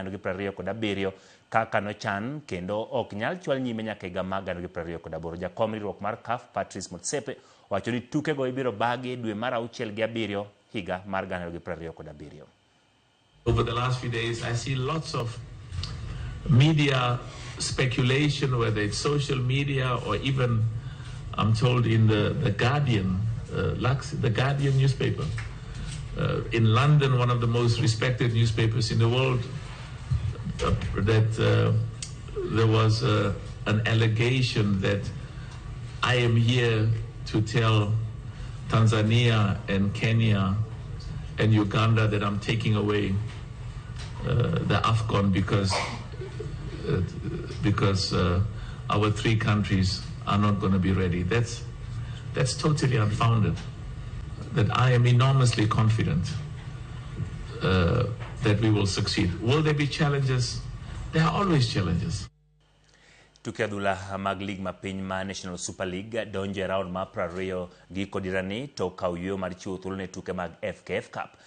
2027 kaka nochan kendo ok nyal chwal nyime nyaka higa mar 2028. Jakom riwruok mar CAF Patrice Motsepe wacho ni tuke go ibiro bagi dwe mar 6 gi 7 higa mar 2027. Over the last few days, I see lots of media speculation, whether it's social media or even, I'm told, in the Guardian, the Guardian newspaper. In London, one of the most respected newspapers in the world, that there was an allegation that I am here to tell Tanzania and Kenya and Uganda that I'm taking away the AFCON because our 3 countries are not going to be ready. That's totally unfounded. That I am enormously confident that we will succeed. Will there be challenges? There are always challenges. Tuke adhula mag lig ma piny ma National Super League donje round ma 20 gi kodirani to kaw yo mar chiwo thuolo ne tuke mag FKF Cup.